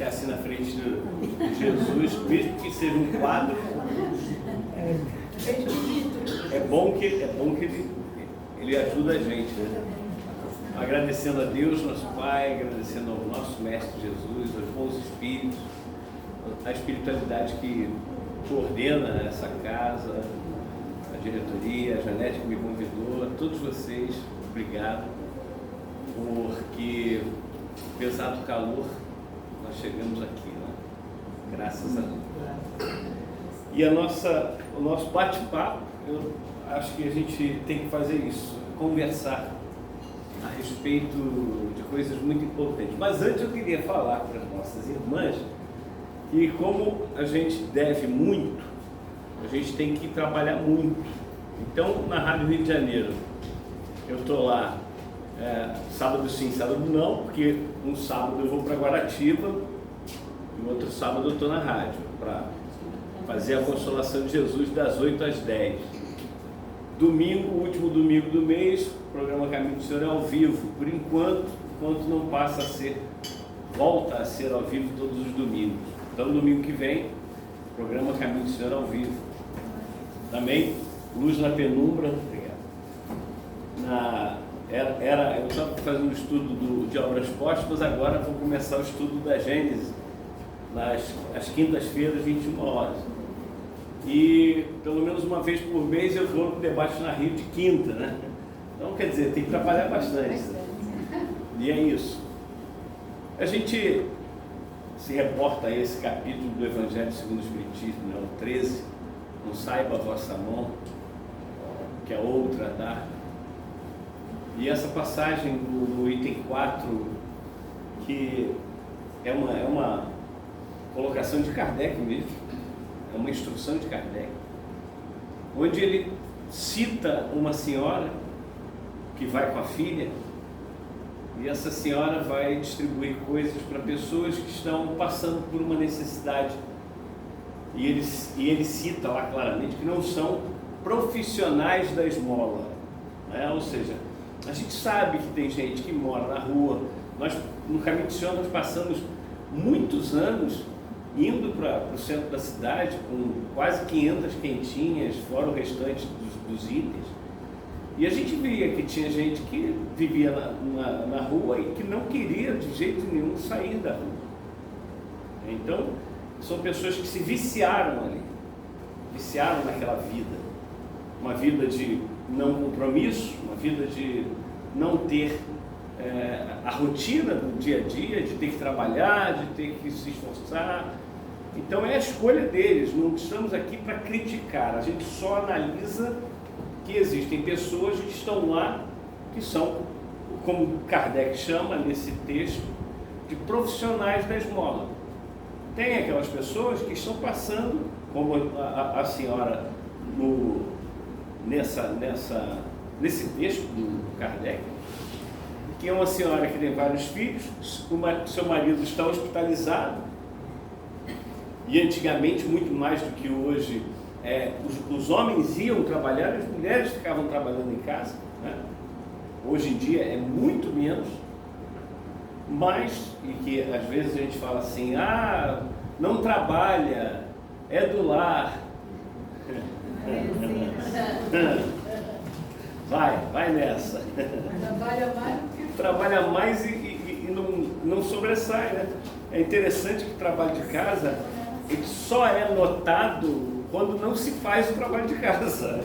ficar assim na frente de Jesus, mesmo que seja um quadro. É bom que ele ajuda a gente, né? Agradecendo a Deus, nosso Pai, agradecendo ao nosso Mestre Jesus, aos bons espíritos, a espiritualidade que coordena essa casa, a diretoria, a Janete que me convidou, a todos vocês, obrigado, porque apesar do calor, nós chegamos aqui, né? Graças a Deus. E o nosso bate-papo, eu acho que a gente tem que fazer isso, conversar a respeito de coisas muito importantes. Mas antes eu queria falar para as nossas irmãs que como a gente deve muito, a gente tem que trabalhar muito. Então, na Rádio Rio de Janeiro, eu estou lá sábado sim, sábado não, porque um sábado eu vou para Guaratiba e o outro sábado eu estou na rádio para fazer a Consolação de Jesus das 8 às 10. Domingo, o último domingo do mês, o programa Caminho do Senhor é ao vivo, por enquanto não passa a ser, volta a ser ao vivo todos os domingos. Então, domingo que vem, programa Caminho do Senhor ao vivo. Também, Luz na Penumbra, eu estava fazendo um estudo de obras póstumas, agora vou começar o estudo da Gênesis, às quintas-feiras, 21 horas. E pelo menos uma vez por mês eu vou no debate na Rio de quinta, né? Então, quer dizer, tem que trabalhar bastante. E é isso. A gente se reporta a esse capítulo do Evangelho segundo o Espiritismo, né? O 13, não saiba a vossa mão, que é outra dá. E essa passagem no item 4, que é uma colocação de Kardec mesmo, é uma instrução de Kardec, onde ele cita uma senhora que vai com a filha, e essa senhora vai distribuir coisas para pessoas que estão passando por uma necessidade. E ele cita lá claramente que não são profissionais da esmola, né? Ou seja, a gente sabe que tem gente que mora na rua. Nós, no Caminho do Senhor, nós passamos muitos anos indo para o centro da cidade com quase 500 quentinhas, fora o restante dos itens. E a gente via que tinha gente que vivia na rua e que não queria de jeito nenhum sair da rua. Então, são pessoas que se viciaram ali, viciaram naquela vida. Uma vida de não compromisso, uma vida de não ter a rotina do dia a dia, de ter que trabalhar, de ter que se esforçar. Então é a escolha deles, não estamos aqui para criticar, a gente só analisa que existem pessoas que estão lá, que são, como Kardec chama nesse texto, de profissionais da esmola. Tem aquelas pessoas que estão passando, como a senhora nesse texto do Kardec, que é uma senhora que tem vários filhos, seu marido está hospitalizado, e antigamente, muito mais do que hoje, os homens iam trabalhar e as mulheres ficavam trabalhando em casa, né? Hoje em dia é muito menos, mas, e que às vezes a gente fala assim, não trabalha, é do lar. Vai nessa. Trabalha mais e não sobressai, né? É interessante que o trabalho de casa ele só é notado quando não se faz o trabalho de casa.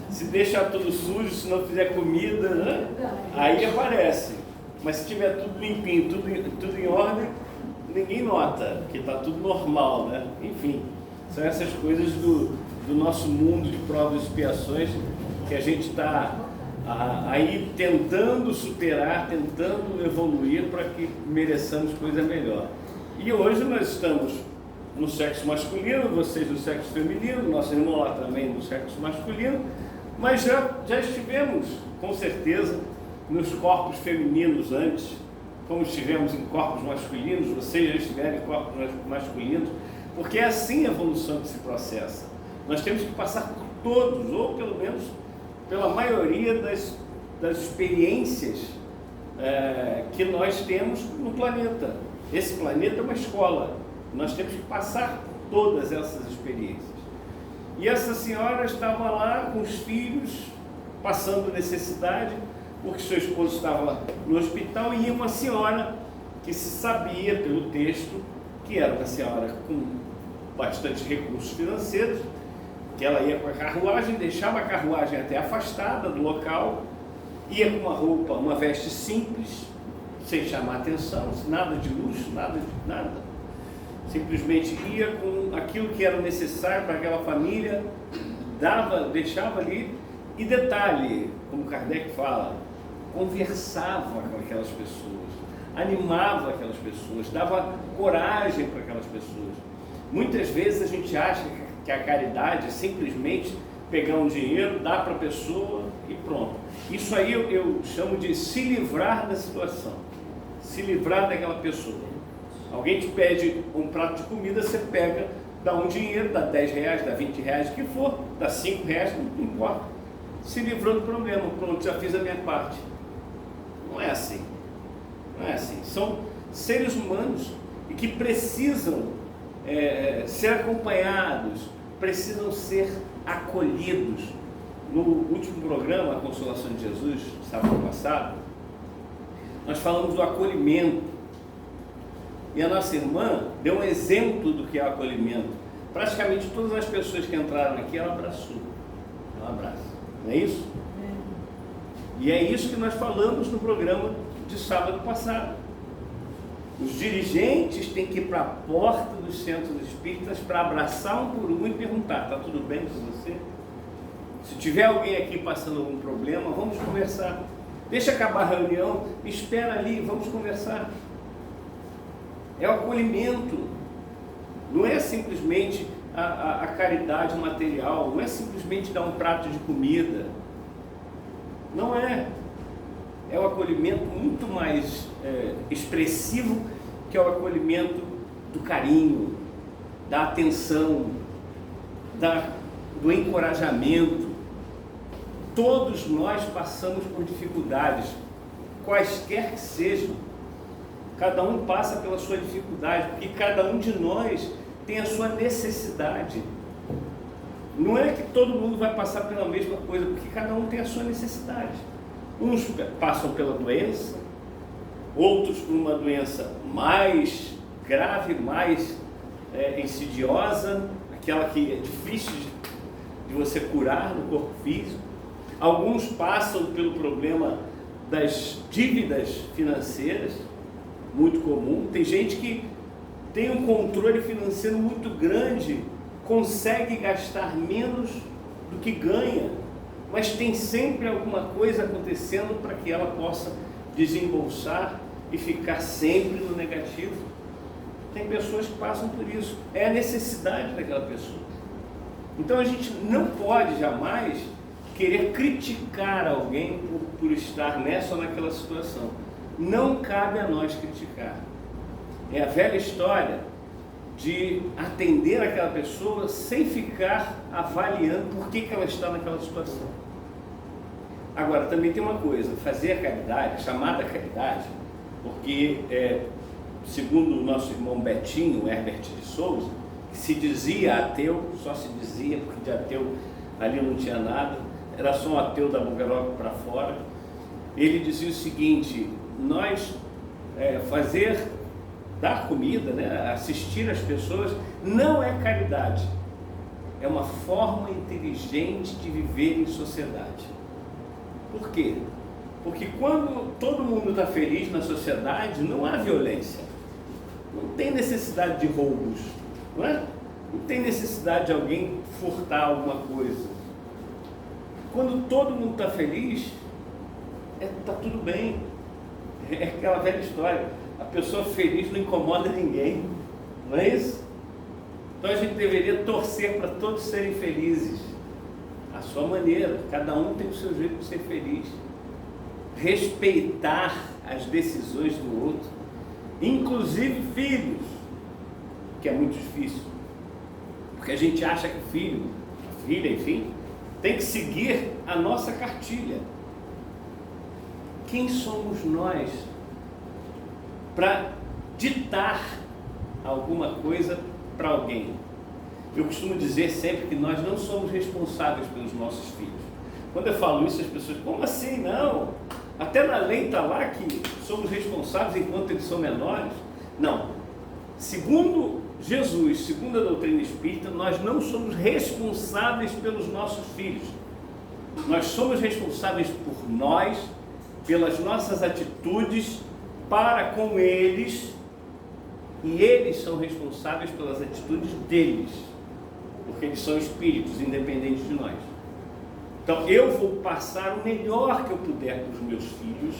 Se deixar tudo sujo, se não fizer comida, né? Aí aparece. Mas se tiver tudo limpinho, tudo em ordem, ninguém nota, porque está tudo normal, né? Enfim, são essas coisas do nosso mundo de provas e expiações que a gente está aí tentando superar, tentando evoluir para que mereçamos coisa melhor. E hoje nós estamos no sexo masculino, vocês no sexo feminino, nosso irmão lá também no sexo masculino, mas já estivemos, com certeza, nos corpos femininos antes, como estivemos em corpos masculinos, vocês já estiveram em corpos masculinos, porque é assim a evolução que se processa. Nós temos que passar por todos, ou pelo menos pela maioria das experiências que nós temos no planeta. Esse planeta é uma escola. Nós temos que passar por todas essas experiências. E essa senhora estava lá com os filhos, passando necessidade, porque seu esposo estava no hospital, e uma senhora que se sabia pelo texto que era uma senhora com bastante recursos financeiros, que ela ia com a carruagem, deixava a carruagem até afastada do local, ia com uma roupa, uma veste simples, sem chamar atenção, nada de luxo, nada de nada. Simplesmente ia com aquilo que era necessário para aquela família, deixava ali, e detalhe, como Kardec fala, conversava com aquelas pessoas, animava aquelas pessoas, dava coragem para aquelas pessoas. Muitas vezes a gente acha que a caridade é simplesmente pegar um dinheiro, dar para a pessoa e pronto. Isso aí eu chamo de se livrar da situação, se livrar daquela pessoa. Alguém te pede um prato de comida, você pega, dá um dinheiro, dá 10 reais, dá 20 reais, o que for, dá 5 reais, não importa. Se livrou do problema, pronto, já fiz a minha parte. Não é assim. Não é assim. São seres humanos e que precisam ser acompanhados, precisam ser acolhidos. No último programa, a Consolação de Jesus, sábado passado, nós falamos do acolhimento. E a nossa irmã deu um exemplo do que é o acolhimento. Praticamente todas as pessoas que entraram aqui, ela abraçou. Ela abraça. Não é isso? E é isso que nós falamos no programa de sábado passado. Os dirigentes têm que ir para a porta dos centros espíritas para abraçar um por um e perguntar: está tudo bem com você? Se tiver alguém aqui passando algum problema, vamos conversar. Deixa acabar a reunião, espera ali, vamos conversar. É o acolhimento. Não é simplesmente a caridade material, não é simplesmente dar um prato de comida. Não é. É o acolhimento muito mais expressivo, que é o acolhimento do carinho, da atenção, do encorajamento. Todos nós passamos por dificuldades, quaisquer que sejam. Cada um passa pela sua dificuldade, porque cada um de nós tem a sua necessidade. Não é que todo mundo vai passar pela mesma coisa, porque cada um tem a sua necessidade. Uns passam pela doença, outros por uma doença mais grave, mais insidiosa, aquela que é difícil de você curar no corpo físico. Alguns passam pelo problema das dívidas financeiras, muito comum. Tem gente que tem um controle financeiro muito grande, consegue gastar menos do que ganha, mas tem sempre alguma coisa acontecendo para que ela possa desembolsar e ficar sempre no negativo. Tem pessoas que passam por isso, é a necessidade daquela pessoa. Então a gente não pode jamais querer criticar alguém por estar nessa ou naquela situação. Não cabe a nós criticar. É a velha história de atender aquela pessoa sem ficar avaliando por que ela está naquela situação. Agora, também tem uma coisa: fazer a caridade, a chamada caridade, porque, segundo o nosso irmão Betinho, Herbert de Souza, que se dizia ateu, só se dizia, porque de ateu ali não tinha nada, era só um ateu da boca para fora. Ele dizia o seguinte: nós dar comida, assistir as pessoas, não é caridade, é uma forma inteligente de viver em sociedade. Por quê? Porque quando todo mundo está feliz na sociedade, não há violência, não tem necessidade de roubos, não é? Não tem necessidade de alguém furtar alguma coisa. Quando todo mundo está feliz, está tudo bem. É aquela velha história: a pessoa feliz não incomoda ninguém, não é isso? Então a gente deveria torcer para todos serem felizes, à sua maneira. Cada um tem o seu jeito de ser feliz. Respeitar as decisões do outro, inclusive filhos, que é muito difícil, porque a gente acha que o filho, a filha, enfim, tem que seguir a nossa cartilha. quem somos nós para ditar alguma coisa para alguém? Eu costumo dizer sempre que nós não somos responsáveis pelos nossos filhos. Quando eu falo isso, as pessoas, como assim? Não, até na lei está lá que somos responsáveis enquanto eles são menores. Não, segundo Jesus, segundo a doutrina espírita, nós não somos responsáveis pelos nossos filhos. Nós somos responsáveis por nós, pelas nossas atitudes para com eles, e eles são responsáveis pelas atitudes deles, porque eles são espíritos independentes de nós. Então eu vou passar o melhor que eu puder para os meus filhos,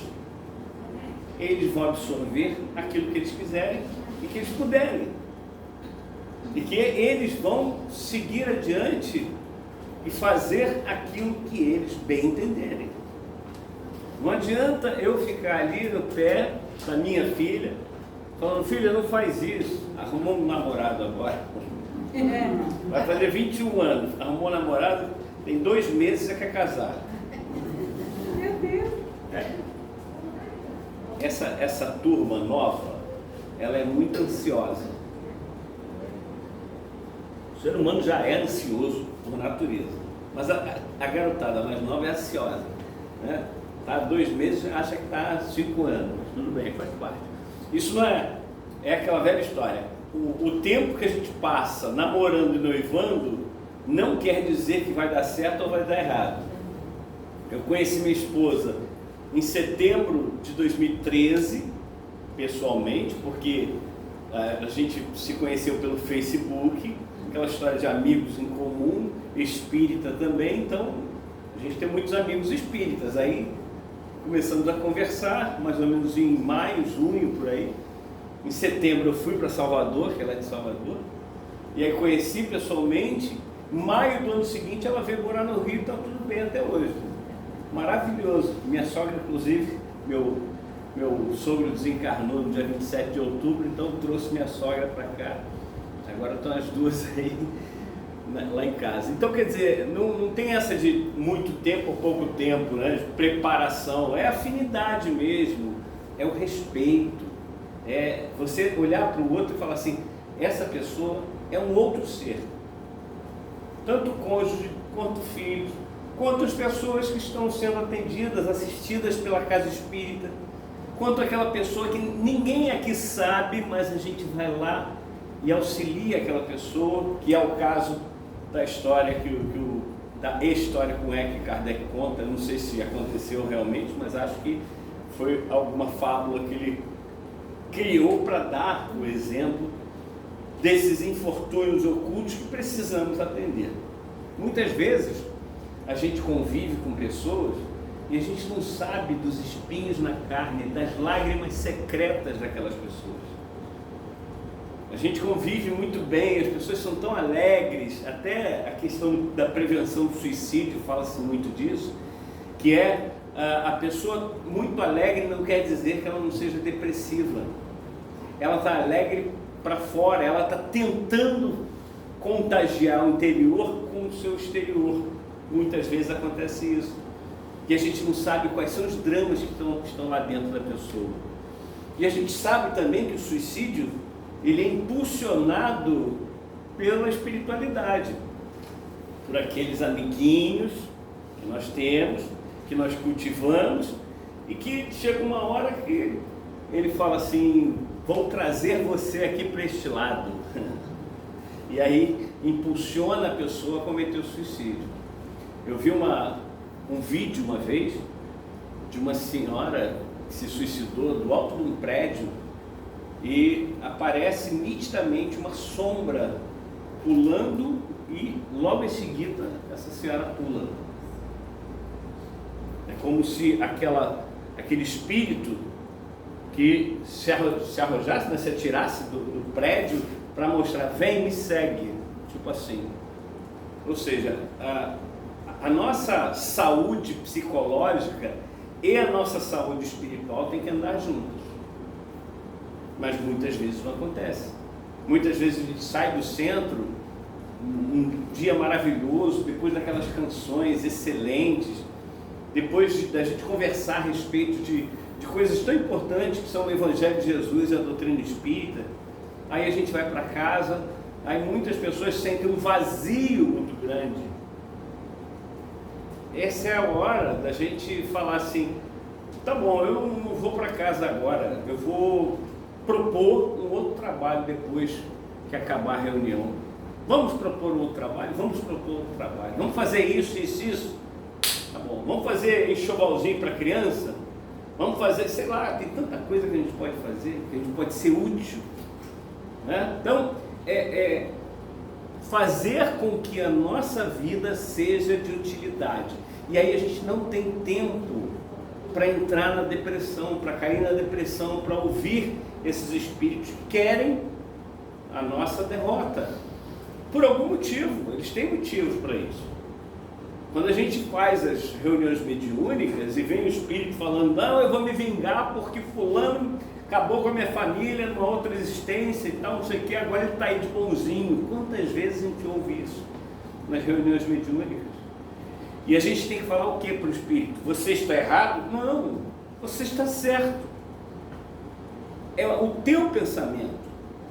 eles vão absorver aquilo que eles quiserem e que eles puderem, e que eles vão seguir adiante e fazer aquilo que eles bem entenderem. Não adianta eu ficar ali no pé da minha filha, falando, filha, não faz isso. Arrumou um namorado agora. Vai fazer 21 anos. Arrumou um namorado, tem 2 meses e quer casar. Meu Deus. Essa turma nova, ela é muito ansiosa. O ser humano já é ansioso por natureza. Mas a garotada mais nova é ansiosa, né? Está há 2 meses, acha que está há 5 anos. Mas tudo bem, faz parte. Isso não é aquela velha história. O tempo que a gente passa namorando e noivando não quer dizer que vai dar certo ou vai dar errado. Eu conheci minha esposa em setembro de 2013, pessoalmente, porque a gente se conheceu pelo Facebook, aquela história de amigos em comum, espírita também, então a gente tem muitos amigos espíritas. Aí começamos a conversar, mais ou menos em maio, junho, por aí. Em setembro eu fui para Salvador, que ela é de Salvador, e aí conheci pessoalmente. Em maio do ano seguinte ela veio morar no Rio, está tudo bem até hoje. Maravilhoso. Minha sogra, inclusive, meu sogro desencarnou no dia 27 de outubro, então trouxe minha sogra para cá. Agora estão as duas aí lá em casa. Então, quer dizer, não tem essa de muito tempo ou pouco tempo, né? De preparação, é afinidade mesmo, é o respeito, é você olhar para o outro e falar assim, essa pessoa é um outro ser, tanto cônjuge, quanto filhos, quanto as pessoas que estão sendo atendidas, assistidas pela casa espírita, quanto aquela pessoa que ninguém aqui sabe, mas a gente vai lá e auxilia aquela pessoa, que é o caso da história da história com E que Kardec conta. Eu não sei se aconteceu realmente, mas acho que foi alguma fábula que ele criou para dar o exemplo desses infortúnios ocultos que precisamos atender. Muitas vezes a gente convive com pessoas e a gente não sabe dos espinhos na carne, das lágrimas secretas daquelas pessoas. A gente convive muito bem, as pessoas são tão alegres, até a questão da prevenção do suicídio fala-se muito disso, que é a pessoa muito alegre não quer dizer que ela não seja depressiva. Ela está alegre para fora, ela está tentando contagiar o interior com o seu exterior. Muitas vezes acontece isso. E a gente não sabe quais são os dramas que estão lá dentro da pessoa. E a gente sabe também que o suicídio, ele é impulsionado pela espiritualidade, por aqueles amiguinhos que nós temos, que nós cultivamos, e que chega uma hora que ele fala assim, vou trazer você aqui para este lado. E aí impulsiona a pessoa a cometer o suicídio. Eu vi um vídeo uma vez de uma senhora que se suicidou do alto de um prédio e aparece nitidamente uma sombra pulando e logo em seguida essa senhora pula. É como se aquele espírito que se arrojasse, né, se atirasse do prédio para mostrar, vem, me segue, tipo assim. Ou seja, a nossa saúde psicológica e a nossa saúde espiritual tem que andar juntos. Mas muitas vezes não acontece. Muitas vezes a gente sai do centro, um dia maravilhoso, depois daquelas canções excelentes, depois da gente conversar a respeito de coisas tão importantes que são o Evangelho de Jesus e a doutrina espírita, aí a gente vai para casa, aí muitas pessoas sentem um vazio muito grande. Essa é a hora da gente falar assim, tá bom, eu não vou para casa agora, eu vou propor um outro trabalho depois que acabar a reunião. Vamos propor um outro trabalho? Vamos propor outro trabalho. Vamos fazer isso, isso, isso? Tá bom. Vamos fazer enxovalzinho para criança? Vamos fazer, sei lá, tem tanta coisa que a gente pode fazer, que a gente pode ser útil, né? Então, fazer com que a nossa vida seja de utilidade. E aí a gente não tem tempo para entrar na depressão, para cair na depressão, para ouvir esses espíritos que querem a nossa derrota. Por algum motivo, eles têm motivos para isso. Quando a gente faz as reuniões mediúnicas e vem o espírito falando, não, eu vou me vingar porque fulano acabou com a minha família numa outra existência e tal, não sei o que, agora ele está aí de bonzinho. Quantas vezes a gente ouve isso nas reuniões mediúnicas? E a gente tem que falar o que para o espírito? Você está errado? Não, você está certo. É o teu pensamento.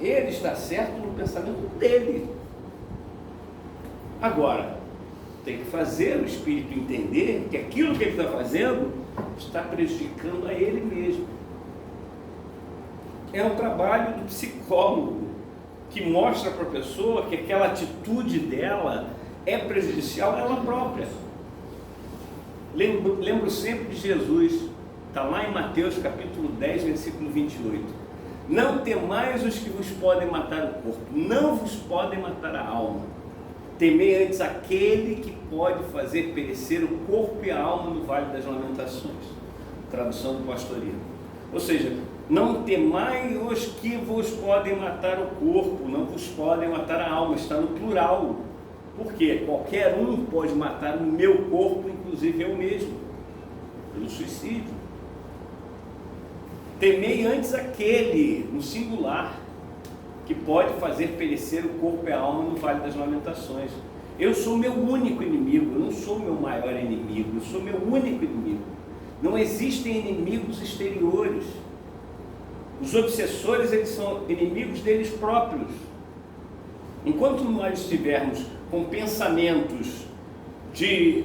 Ele está certo no pensamento dele. Agora, tem que fazer o espírito entender que aquilo que ele está fazendo está prejudicando a ele mesmo. É um trabalho do psicólogo que mostra para a pessoa que aquela atitude dela é prejudicial a ela própria. Lembro sempre de Jesus, está lá em Mateus capítulo 10, versículo 28. Não temais os que vos podem matar o corpo, não vos podem matar a alma. Temei antes aquele que pode fazer perecer o corpo e a alma no vale das lamentações. Tradução do Pastorino. Ou seja, não temai os que vos podem matar o corpo, não vos podem matar a alma, está no plural. Por quê? Qualquer um pode matar o meu corpo, inclusive eu mesmo, pelo suicídio. Temei antes aquele, no singular, que pode fazer perecer o corpo e a alma no vale das lamentações. Eu sou meu único inimigo, eu não sou meu maior inimigo, eu sou meu único inimigo. Não existem inimigos exteriores. Os obsessores, eles são inimigos deles próprios. Enquanto nós estivermos com pensamentos de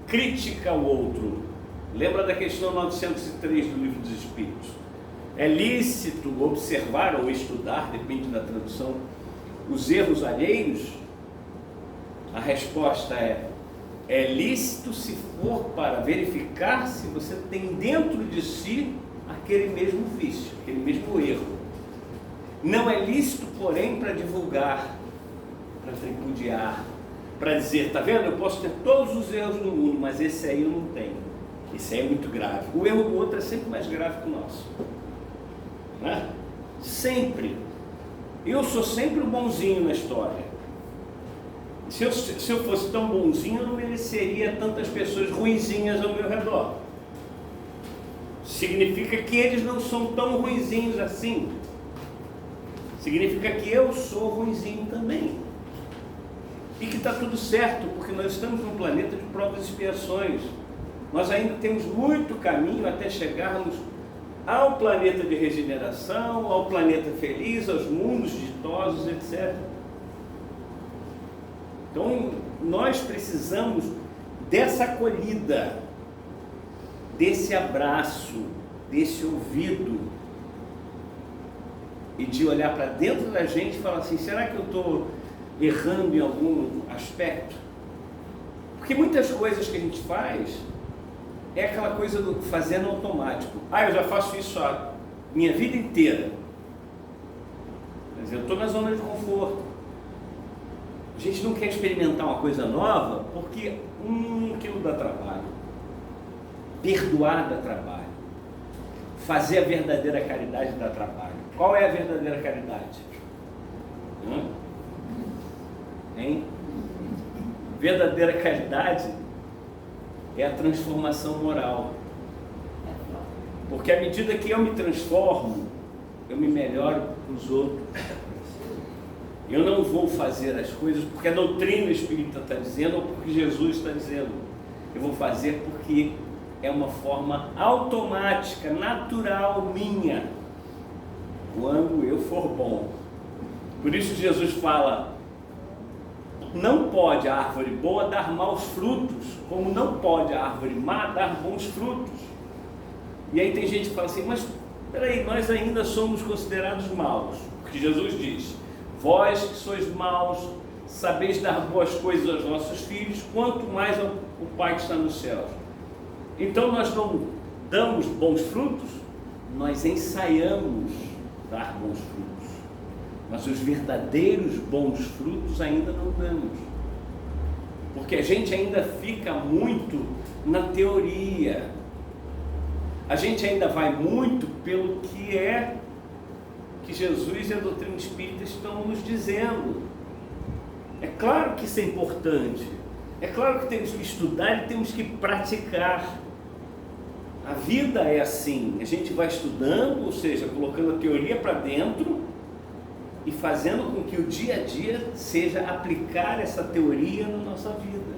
crítica ao outro, lembra da questão 903 do Livro dos Espíritos? É lícito observar ou estudar, depende da tradução, os erros alheios? A resposta é lícito se for para verificar se você tem dentro de si aquele mesmo vício, aquele mesmo erro. Não é lícito, porém, para divulgar, para tripudiar, para dizer, tá vendo, eu posso ter todos os erros do mundo, mas esse aí eu não tenho, esse aí é muito grave. O erro do outro é sempre mais grave que o nosso, né? Sempre. Eu sou sempre o bonzinho na história. Se eu fosse tão bonzinho, eu não mereceria tantas pessoas ruinzinhas ao meu redor. Significa que eles não são tão ruinzinhos assim. Significa que eu sou ruinzinho também. E que está tudo certo, porque nós estamos num planeta de provas e expiações. Nós ainda temos muito caminho até chegarmos ao planeta de regeneração, ao planeta feliz, aos mundos ditosos, etc. Então, nós precisamos dessa acolhida, desse abraço, desse ouvido, e de olhar para dentro da gente e falar assim, será que eu estou errando em algum aspecto? Porque muitas coisas que a gente faz é aquela coisa do fazendo automático. Eu já faço isso a minha vida inteira. Mas eu estou na zona de conforto. A gente não quer experimentar uma coisa nova porque aquilo dá trabalho. Perdoar dá trabalho. Fazer a verdadeira caridade dá trabalho. Qual é a verdadeira caridade? Hein? Verdadeira caridade é a transformação moral. Porque à medida que eu me transformo, eu me melhoro para os outros. Eu não vou fazer as coisas porque a doutrina espírita está dizendo ou porque Jesus está dizendo. Eu vou fazer porque é uma forma automática, natural minha, quando eu for bom. Por isso Jesus fala, não pode a árvore boa dar maus frutos, como não pode a árvore má dar bons frutos. E aí tem gente que fala assim, mas peraí, nós ainda somos considerados maus, porque Jesus diz, vós que sois maus, sabeis dar boas coisas aos vossos filhos, quanto mais ao Pai que está nos céus. Então nós não damos bons frutos, nós ensaiamos dar bons frutos, mas os verdadeiros bons frutos ainda não damos, porque a gente ainda fica muito na teoria, a gente ainda vai muito pelo que Jesus e a doutrina espírita estão nos dizendo. É claro que isso é importante, é claro que temos que estudar e temos que praticar. A vida é assim, a gente vai estudando, ou seja, colocando a teoria para dentro e fazendo com que o dia a dia seja aplicar essa teoria na nossa vida.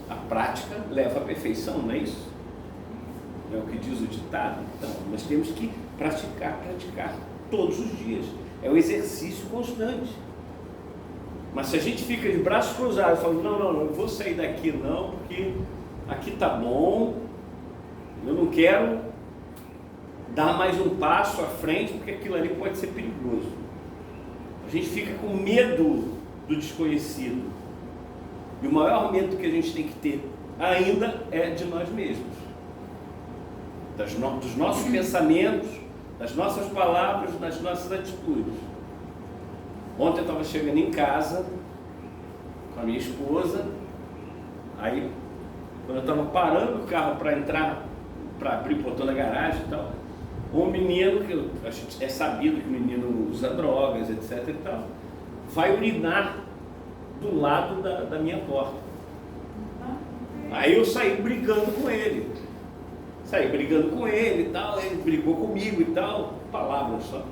A prática leva à perfeição, não é isso? É o que diz o ditado. Então, nós temos que praticar todos os dias. É um exercício constante. Mas se a gente fica de braços cruzados, falando, não, eu vou sair daqui não, porque aqui tá bom, eu não quero dar mais um passo à frente, porque aquilo ali pode ser perigoso. A gente fica com medo do desconhecido. E o maior medo que a gente tem que ter ainda é de nós mesmos. Dos nossos pensamentos, das nossas palavras, das nossas atitudes. Ontem eu estava chegando em casa com a minha esposa, aí quando eu estava parando o carro para entrar, para abrir o portão da garagem e tal, um menino, que é sabido que o menino usa drogas, etc e tal, vai urinar do lado da minha porta. Aí eu saí brigando com ele e tal, ele brigou comigo e tal, palavras só.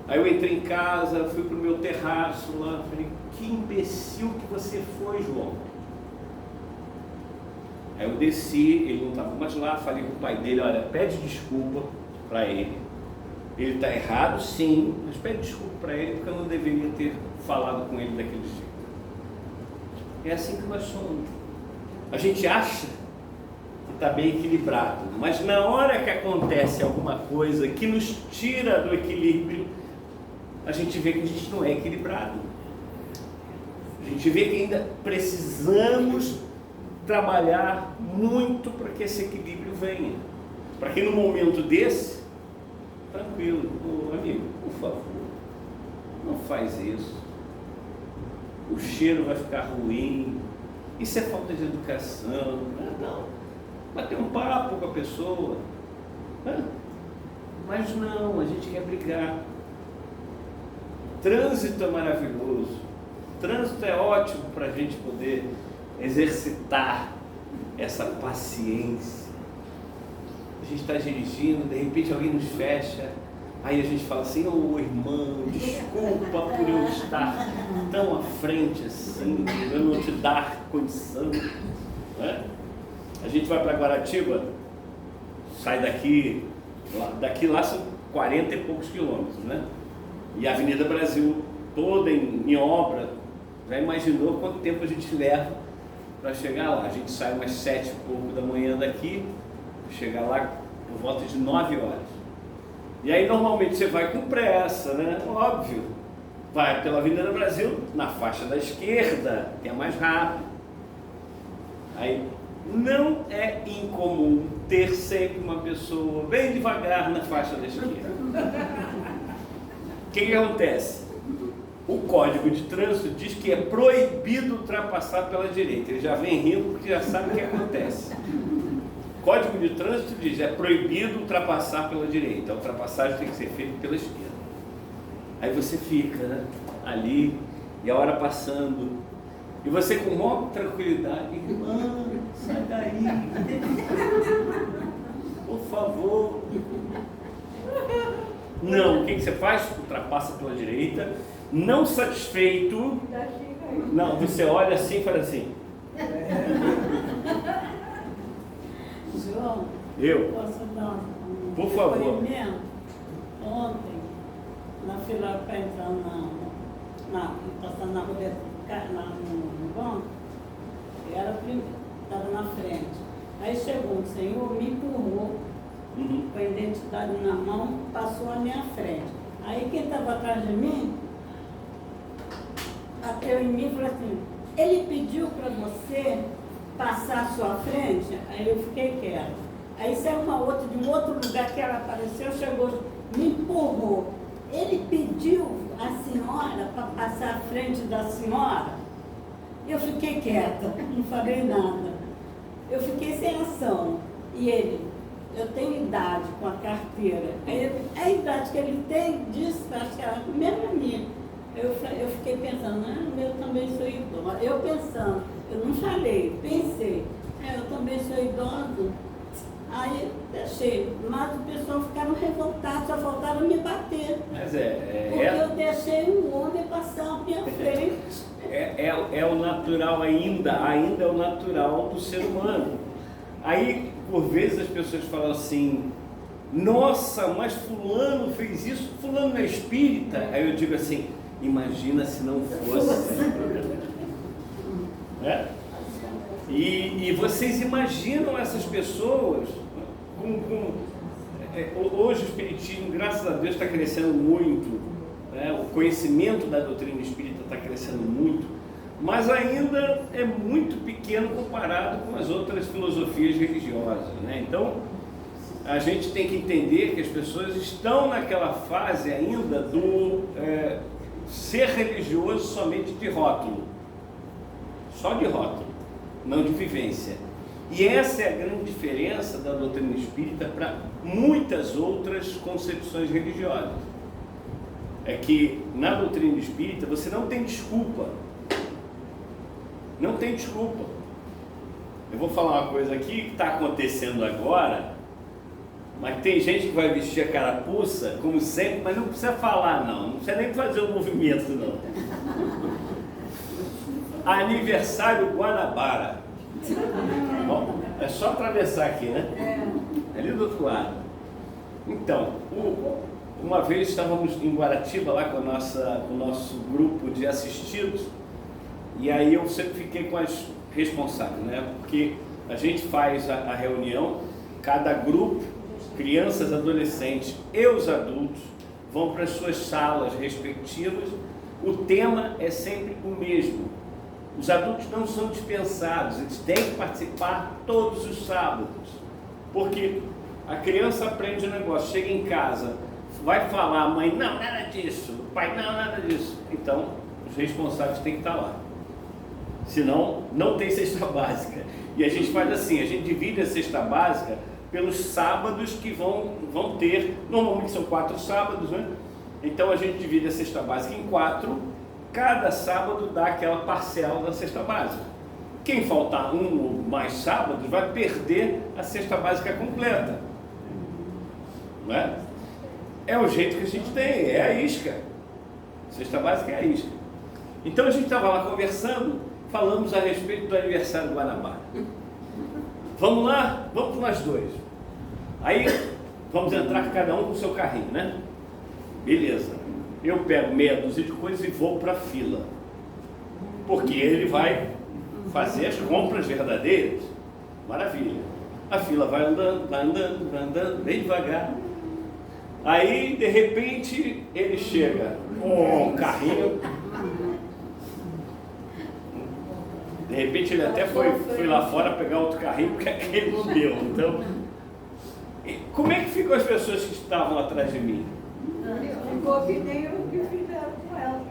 Aí eu entrei em casa, fui pro meu terraço lá, falei, que imbecil que você foi, João. Aí eu desci, ele não estava mais lá, falei com o pai dele, olha, pede desculpa para ele. Ele está errado sim, mas pede desculpa para ele, porque eu não deveria ter falado com ele daquele jeito. É assim que nós somos. A gente acha que está bem equilibrado, mas na hora que acontece alguma coisa que nos tira do equilíbrio, a gente vê que a gente não é equilibrado. A gente vê que ainda precisamos trabalhar muito para que esse equilíbrio venha. Para que no momento desse, tranquilo, amigo, por favor, não faz isso. O cheiro vai ficar ruim. Isso é falta de educação. Não. Bater um papo com a pessoa. Mas não, a gente quer brigar. Trânsito é maravilhoso. Trânsito é ótimo para a gente poder exercitar essa paciência. A gente está dirigindo, de repente alguém nos fecha, aí a gente fala assim, ô irmão, desculpa por eu estar tão à frente assim, eu não te dar condição. Né? A gente vai para Guaratiba, sai daqui lá são 40 e poucos quilômetros, né? E a Avenida Brasil toda em obra, já imaginou quanto tempo a gente leva para chegar lá? A gente sai umas 7 e pouco da manhã daqui, chegar lá por volta de 9 horas. E aí normalmente você vai com pressa, né? Óbvio, vai pela Avenida Brasil, na faixa da esquerda, que é mais rápido. Aí não é incomum ter sempre uma pessoa bem devagar na faixa da esquerda. O que acontece? O Código de Trânsito diz que é proibido ultrapassar pela direita. Ele já vem rindo porque já sabe o que acontece. O Código de Trânsito diz que é proibido ultrapassar pela direita. A ultrapassagem tem que ser feita pela esquerda. Aí você fica, né, ali, e a hora passando, e você com maior tranquilidade, irmã, sai daí, por favor. Não, o que você faz? Ultrapassa pela direita, não satisfeito, não, você olha assim e fala assim, João, Eu? posso dar Por favor. depoimento? Ontem, na fila para entrar passando na rua, no banco, estava na frente. Aí chegou um senhor, me empurrou, com a identidade na mão, passou à minha frente. Aí quem estava atrás de mim, bateu em mim e falou assim, ele pediu para você passar à sua frente? Aí eu fiquei quieta. Aí saiu uma outra de um outro lugar que ela apareceu, chegou, me empurrou. Ele pediu a senhora para passar à frente da senhora? Eu fiquei quieta, não falei nada. Eu fiquei sem ação. E ele, eu tenho idade com a carteira. Aí, a idade que ele tem, disse, acho que era mesmo a minha. Eu fiquei pensando, eu também sou idosa. Eu pensando, eu não falei, pensei, eu também sou idosa. Aí deixei, mas o pessoal ficaram revoltados, só faltava me bater. Mas porque eu deixei um homem passar à minha frente. É o natural ainda é o natural do ser humano. Aí, por vezes, as pessoas falam assim, nossa, mas fulano fez isso, fulano não é espírita. Aí eu digo assim, imagina se não fosse. Né? E vocês imaginam essas pessoas hoje o espiritismo, graças a Deus, está crescendo muito, né? O conhecimento da doutrina espírita está crescendo muito, mas ainda é muito pequeno comparado com as outras filosofias religiosas, né? Então a gente tem que entender que as pessoas estão naquela fase ainda do ser religioso somente de rótulo, só de rótulo, não de vivência. E essa é a grande diferença da doutrina espírita para muitas outras concepções religiosas. É que na doutrina espírita você não tem desculpa. Não tem desculpa. Eu vou falar uma coisa aqui que está acontecendo agora, mas tem gente que vai vestir a carapuça, como sempre, mas não precisa falar não precisa nem fazer o movimento não. Aniversário Guanabara. Bom, é só atravessar aqui, né? Ali do outro lado. Então, uma vez estávamos em Guaratiba lá com o nosso grupo de assistidos, e aí eu sempre fiquei com as responsáveis, né? Porque a gente faz a reunião, cada grupo, crianças, adolescentes e os adultos, vão para as suas salas respectivas. O tema é sempre o mesmo. Os adultos não são dispensados, eles têm que participar todos os sábados, porque a criança aprende um negócio, chega em casa, vai falar, a mãe, não, nada disso, o pai, não, nada disso. Então, os responsáveis têm que estar lá, senão não tem cesta básica. E a gente faz assim, a gente divide a cesta básica pelos sábados que vão ter, normalmente são 4 sábados, né? Então a gente divide a cesta básica em 4, cada sábado dá aquela parcela da cesta básica. Quem faltar um ou mais sábados vai perder a cesta básica completa. Não é? É o jeito que a gente tem, é a isca. Cesta básica é a isca. Então a gente estava lá conversando, falamos a respeito do aniversário do Guanabara. Vamos lá? Vamos nós dois. Aí vamos entrar cada um com o seu carrinho, né? Beleza. Eu pego meia dúzia de coisas e vou para a fila, porque ele vai fazer as compras verdadeiras. Maravilha. A fila vai andando, bem devagar. Aí, de repente, ele chega com um carrinho. De repente, ele até foi lá fora pegar outro carrinho, porque aquele não deu. Então, como é que ficam as pessoas que estavam atrás de mim? Ficou que nem o que fizeram com ela.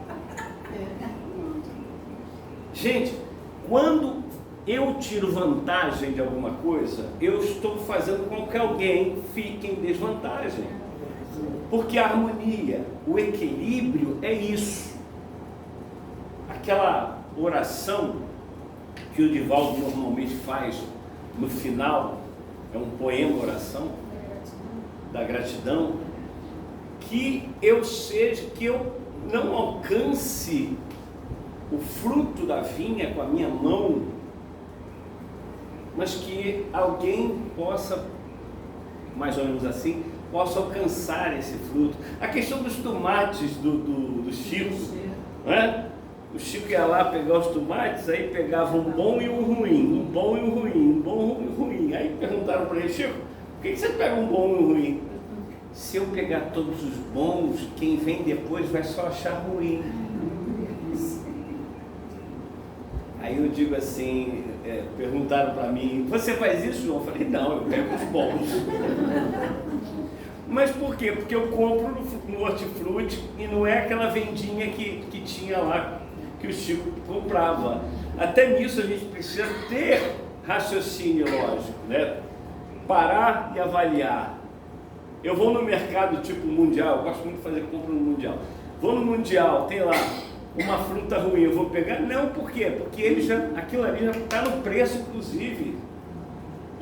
Gente, quando eu tiro vantagem de alguma coisa, eu estou fazendo com que alguém fique em desvantagem. Porque a harmonia, o equilíbrio é isso. Aquela oração que o Divaldo normalmente faz no final, é um poema oração da gratidão, que eu não alcance o fruto da vinha com a minha mão, mas que alguém possa, mais ou menos assim, possa alcançar esse fruto. A questão dos tomates do Chico, né? O Chico ia lá pegar os tomates, aí pegava um bom e um ruim, um bom e um ruim, um bom e um ruim. Aí perguntaram para ele: Chico, por que você pega um bom e um ruim? Se eu pegar todos os bons, quem vem depois vai só achar ruim. Aí eu digo assim, perguntaram para mim: você faz isso, João? Eu falei: não, eu pego os bons. Mas por quê? Porque eu compro no hortifruti e não é aquela vendinha que tinha lá, que o Chico comprava. Até nisso a gente precisa ter raciocínio lógico, né? Parar e avaliar. Eu vou no mercado tipo mundial, eu gosto muito de fazer compra no mundial. Vou no mundial, tem lá uma fruta ruim, eu vou pegar? Não, por quê? Porque aquilo ali já está no preço, inclusive.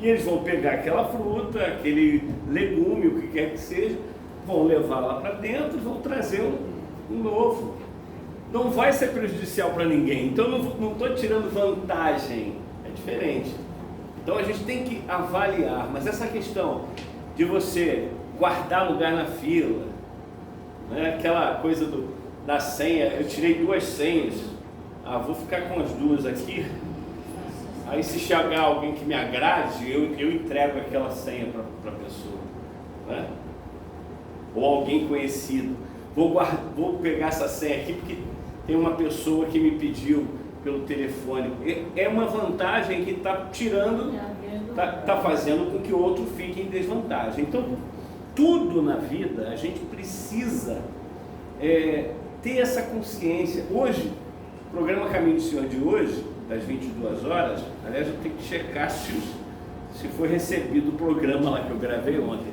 E eles vão pegar aquela fruta, aquele legume, o que quer que seja, vão levar lá para dentro e vão trazer um novo. Não vai ser prejudicial para ninguém. Então não estou tirando vantagem, é diferente. Então a gente tem que avaliar, mas essa questão de você guardar lugar na fila, né? Aquela coisa da senha, eu tirei 2 senhas, vou ficar com as 2 aqui, aí se chegar alguém que me agrade, eu entrego aquela senha para a pessoa, né? Ou alguém conhecido, vou pegar essa senha aqui porque tem uma pessoa que me pediu pelo telefone. É uma vantagem que está tirando, está fazendo com que o outro fique em desvantagem. Então, tudo na vida a gente precisa ter essa consciência. Hoje, o programa Caminho do Senhor de hoje, das 22 horas, aliás, eu tenho que checar se foi recebido o programa lá que eu gravei ontem.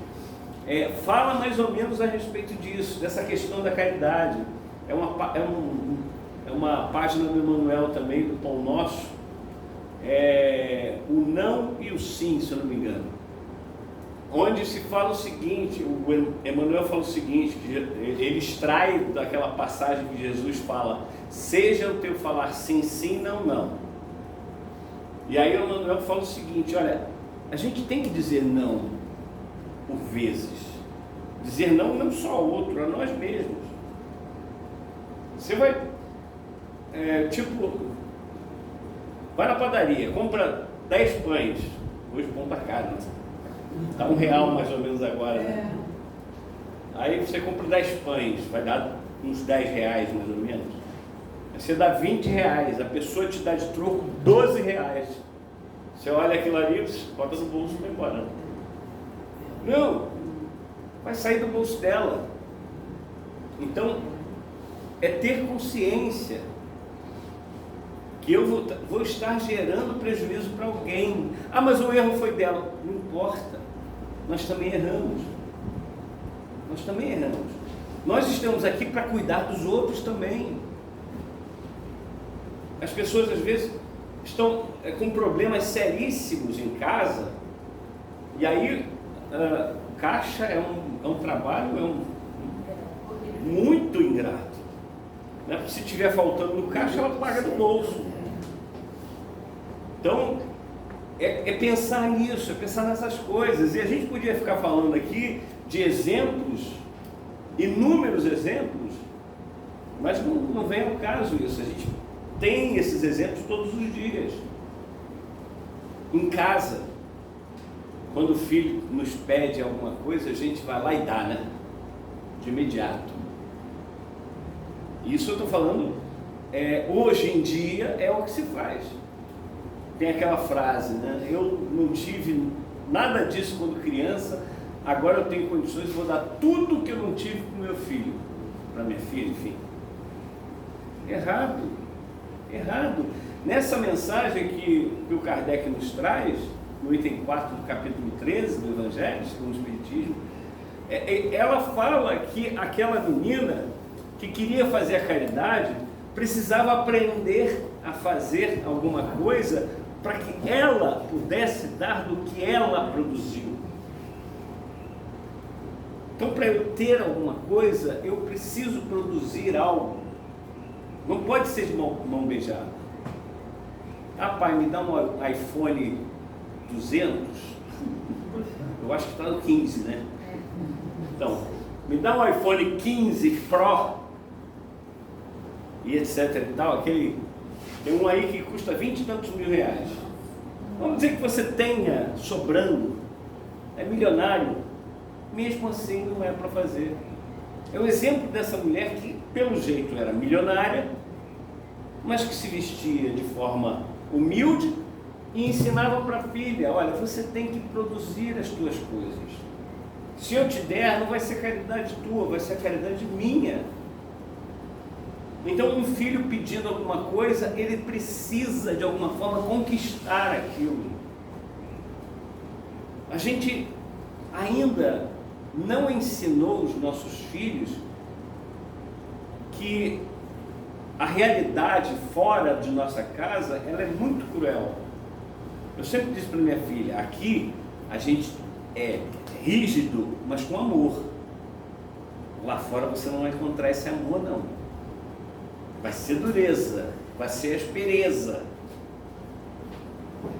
Fala mais ou menos a respeito disso, dessa questão da caridade. É uma página do Emmanuel também, do Pão Nosso, o não e o sim, se eu não me engano, onde se fala o seguinte, o Emmanuel fala o seguinte, que ele extrai daquela passagem que Jesus fala: seja o teu falar sim, sim, não, não. E aí o Emmanuel fala o seguinte: olha, a gente tem que dizer não por vezes, dizer não só ao outro, a nós mesmos. Você vai, vai na padaria, compra 10 pães, hoje o pão está caro, né? Está R$1 mais ou menos agora, né? Aí você compra 10 pães, vai dar uns R$10 mais ou menos. Aí você dá R$20, a pessoa te dá de troco R$12. Você olha aquilo ali, bota no bolso e vai embora. Não, vai sair do bolso dela. Então, é ter consciência que eu vou estar gerando prejuízo para alguém. Mas o erro foi dela. Não importa, nós também erramos. Nós também erramos. Nós estamos aqui para cuidar dos outros também. As pessoas às vezes estão com problemas seríssimos em casa, e aí caixa é um trabalho muito ingrato. Né? Se estiver faltando no caixa, ela paga do bolso. Então, é pensar nisso, é pensar nessas coisas. E a gente podia ficar falando aqui de exemplos, inúmeros exemplos, mas não vem ao caso isso. A gente tem esses exemplos todos os dias. Em casa, quando o filho nos pede alguma coisa, a gente vai lá e dá, né? De imediato. Isso eu estou falando, hoje em dia é o que se faz. Tem aquela frase, né? Eu não tive nada disso quando criança, agora eu tenho condições, vou dar tudo que eu não tive para o meu filho, para minha filha, enfim. Errado. Nessa mensagem que o Kardec nos traz, no item 4 do capítulo 13 do Evangelho, segundo o Espiritismo, ela fala que aquela menina que queria fazer a caridade precisava aprender a fazer alguma coisa para que ela pudesse dar do que ela produziu. Então, para eu ter alguma coisa, eu preciso produzir algo. Não pode ser de mão beijada. Pai, me dá um iPhone 200, eu acho que está no 15, né? Então, me dá um iPhone 15 Pro e etc e tal, tem um aí que custa 20 e tantos mil reais. Vamos dizer que você tenha sobrando, é milionário, mesmo assim não é para fazer. É o exemplo dessa mulher que, pelo jeito, era milionária, mas que se vestia de forma humilde e ensinava para a filha: olha, você tem que produzir as tuas coisas. Se eu te der, não vai ser caridade tua, vai ser caridade minha. Então, um filho pedindo alguma coisa, ele precisa de alguma forma conquistar aquilo. A gente ainda não ensinou os nossos filhos que a realidade fora de nossa casa, ela é muito cruel. Eu sempre disse para minha filha: aqui a gente é rígido, mas com amor. Lá fora você não vai encontrar esse amor, não. Vai ser dureza, vai ser aspereza,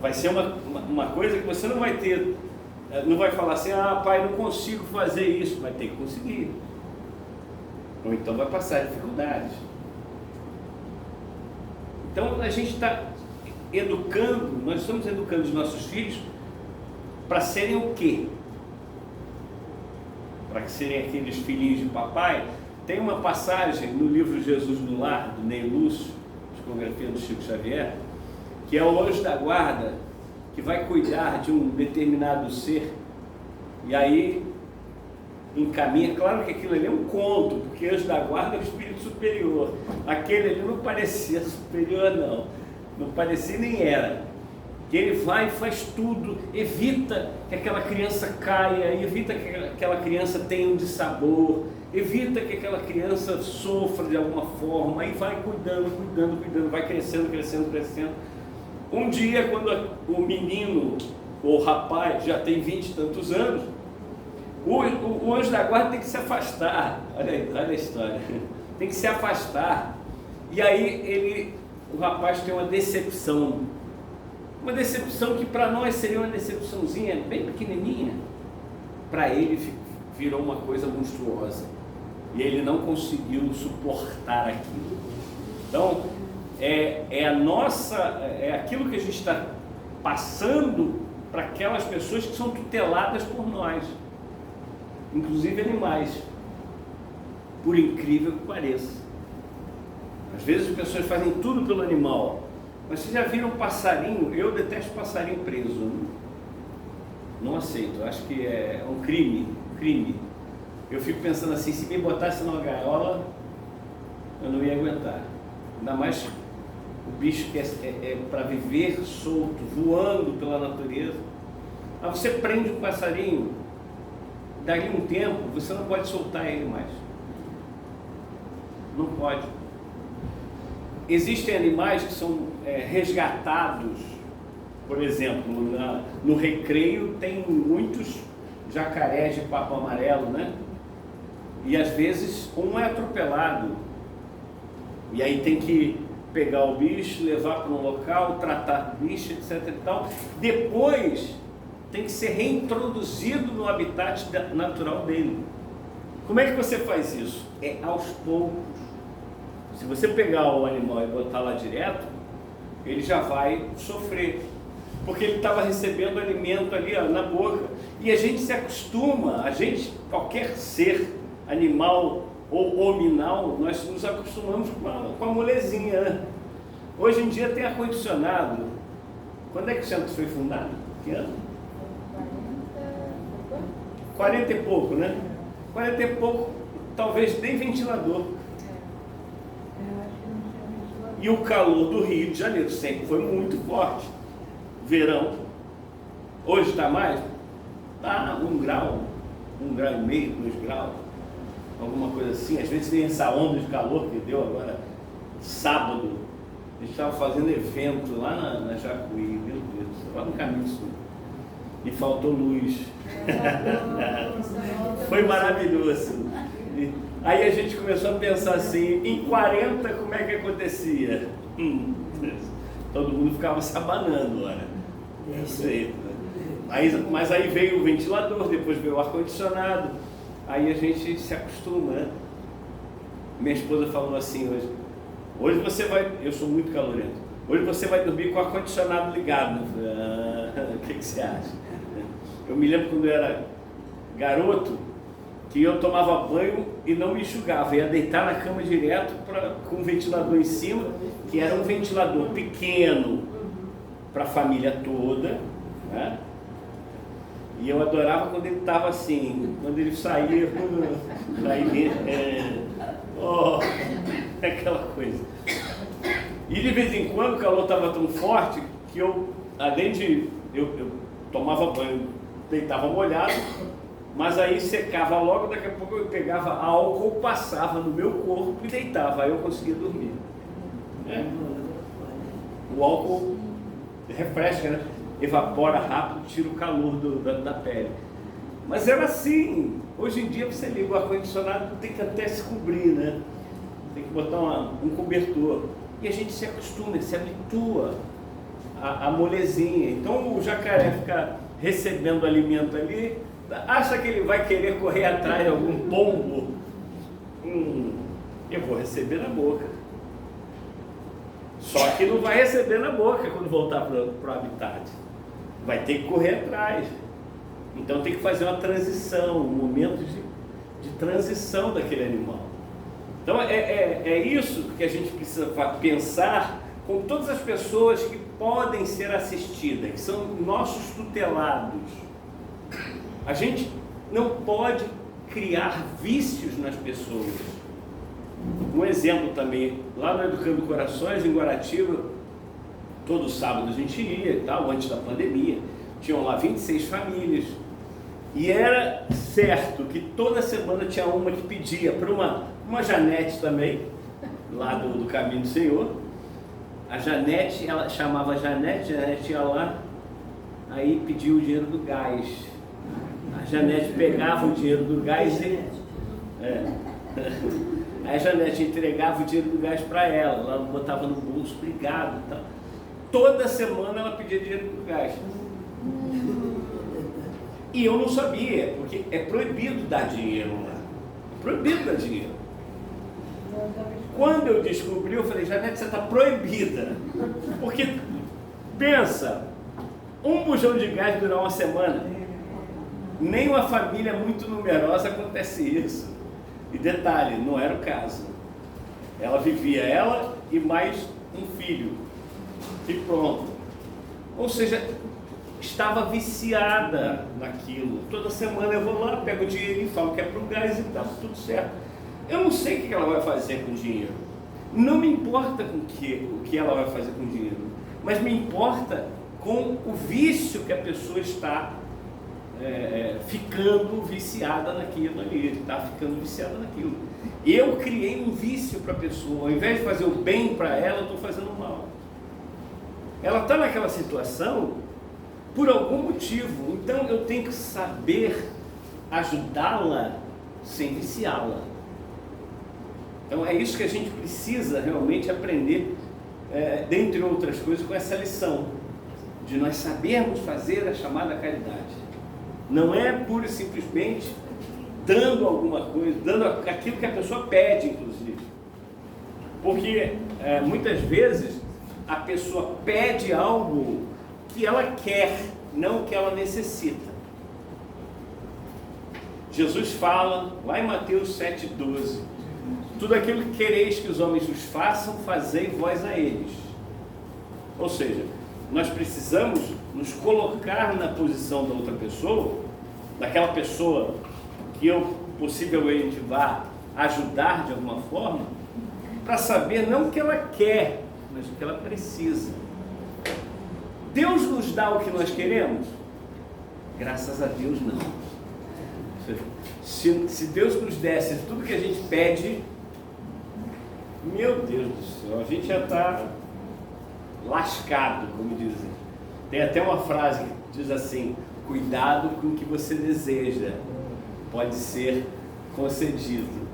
vai ser uma coisa que você não vai ter, não vai falar assim: ah, pai, não consigo fazer isso. Vai ter que conseguir, ou então vai passar dificuldades. Então a gente está educando, nós estamos educando os nossos filhos para serem o quê? Para serem aqueles filhinhos de papai. Tem uma passagem no livro Jesus no Lar, do Ney Lúcio, psicografia do Chico Xavier, que é o anjo da guarda que vai cuidar de um determinado ser, e aí encaminha. Claro que aquilo ali é um conto, porque anjo da guarda é o espírito superior. Aquele ali não parecia superior, não parecia nem era. Que ele vai e faz tudo, evita que aquela criança caia, evita que aquela criança tenha um dissabor, evita que aquela criança sofra de alguma forma, e vai cuidando, vai crescendo. Um dia, quando o menino ou o rapaz já tem 20 e tantos anos, o anjo da guarda tem que se afastar. Olha a história, tem que se afastar. E aí o rapaz tem uma decepção que para nós seria uma decepçãozinha bem pequenininha, para ele virou uma coisa monstruosa, e ele não conseguiu suportar aquilo. Então é aquilo que a gente está passando para aquelas pessoas que são tuteladas por nós, inclusive animais, por incrível que pareça. Às vezes as pessoas fazem tudo pelo animal. Mas vocês já viram passarinho? Eu detesto passarinho preso. Não aceito. Acho que é um crime. Eu fico pensando assim: se me botasse numa gaiola, eu não ia aguentar. Ainda mais o bicho que é para viver solto, voando pela natureza. Mas você prende um passarinho, daqui um tempo você não pode soltar ele mais. Não pode. Existem animais que são resgatados, por exemplo, no recreio tem muitos jacarés de papo amarelo, né? E às vezes um é atropelado, e aí tem que pegar o bicho, levar para um local, tratar do bicho, etc e tal. Depois tem que ser reintroduzido no habitat natural dele. Como é que você faz isso? É aos poucos. Se você pegar o animal e botar lá direto, ele já vai sofrer, porque ele estava recebendo alimento ali, ó, na boca. E a gente se acostuma, qualquer ser, animal ou hominal, nós nos acostumamos com a molezinha, né? Hoje em dia tem ar-condicionado. Quando é que o centro foi fundado? Que ano? 40 e pouco, né? 40 e pouco, talvez nem ventilador. E o calor do Rio de Janeiro sempre foi muito forte. Verão, hoje está mais? Está 1 grau, 1,5 grau, 2 graus, alguma coisa assim. Às vezes tem essa onda de calor que deu agora, sábado. A gente estava fazendo evento lá na Jacuí, meu Deus, lá no Caminho Sul. E faltou luz. Foi maravilhoso. Aí a gente começou a pensar assim: em 40 como é que acontecia? Todo mundo ficava se abanando, olha. É isso aí. Mas aí veio o ventilador, depois veio o ar-condicionado, aí a gente se acostuma, né? Minha esposa falou assim hoje você vai, eu sou muito calorento, hoje você vai dormir com o ar-condicionado ligado. O que você acha? Eu me lembro quando eu era garoto, que eu tomava banho e não me enxugava, ia deitar na cama direto com um ventilador em cima, que era um ventilador pequeno para a família toda, né? E eu adorava quando ele estava assim, quando ele saía, aí, aquela coisa. E de vez em quando o calor estava tão forte que eu, além de eu tomava banho, deitava molhado, mas aí secava logo, daqui a pouco eu pegava álcool, passava no meu corpo e deitava, aí eu conseguia dormir. O álcool refresca, né? Evapora rápido, tira o calor da pele. Mas era assim. Hoje em dia você liga o ar-condicionado, tem que até se cobrir, né? Tem que botar um cobertor. E a gente se acostuma, se habitua à molezinha. Então o jacaré fica recebendo alimento ali, acha que ele vai querer correr atrás de algum pombo. Eu vou receber na boca. Só que não vai receber na boca quando voltar para o habitat. Vai ter que correr atrás. Então tem que fazer uma transição, um momento de transição daquele animal. Então é isso que a gente precisa pensar com todas as pessoas que podem ser assistidas, que são nossos tutelados. A gente não pode criar vícios nas pessoas. Um exemplo também, lá no Educando Corações, em Guaratiba, todo sábado a gente ia e tal, antes da pandemia, tinham lá 26 famílias, e era certo que toda semana tinha uma que pedia para uma Janete também, lá do Caminho do Senhor. A Janete, ela chamava Janete ia lá, aí pedia o dinheiro do gás. A Janete pegava o dinheiro do gás e... Aí a Janete entregava o dinheiro do gás para ela botava no bolso, obrigado e tal. Toda semana ela pedia dinheiro do gás. E eu não sabia, porque é proibido dar dinheiro lá. É proibido dar dinheiro. Quando eu descobri, eu falei, Janete, você está proibida. Porque, pensa, um bujão de gás durar uma semana. Nem uma família muito numerosa acontece isso. E detalhe, não era o caso. Ela vivia, ela e mais um filho. E pronto. Ou seja, estava viciada naquilo. Toda semana eu vou lá, pego o dinheiro e falo que é para o gás e está tudo certo. Eu não sei o que ela vai fazer com o dinheiro. Não me importa com o que ela vai fazer com o dinheiro. Mas me importa com o vício que a pessoa está ficando viciada naquilo ali, está ficando viciada naquilo. Eu criei um vício para a pessoa, ao invés de fazer o bem para ela, eu estou fazendo o mal. Ela está naquela situação por algum motivo, então eu tenho que saber ajudá-la sem viciá-la. Então é isso que a gente precisa realmente aprender, dentre outras coisas, com essa lição, de nós sabermos fazer a chamada caridade. Não é pura e simplesmente dando alguma coisa, dando aquilo que a pessoa pede, inclusive. Porque muitas vezes a pessoa pede algo que ela quer, não que ela necessita. Jesus fala, lá em Mateus 7,12, tudo aquilo que quereis que os homens vos façam, fazei vós a eles. Ou seja, nós precisamos nos colocar na posição da outra pessoa, daquela pessoa que eu possivelmente vá ajudar de alguma forma, para saber não o que ela quer, mas o que ela precisa. Deus nos dá o que nós queremos? Graças a Deus não. Se Deus nos desse tudo que a gente pede, meu Deus do céu, a gente já está lascado, como dizem. Tem até uma frase que diz assim, cuidado com o que você deseja, pode ser concedido.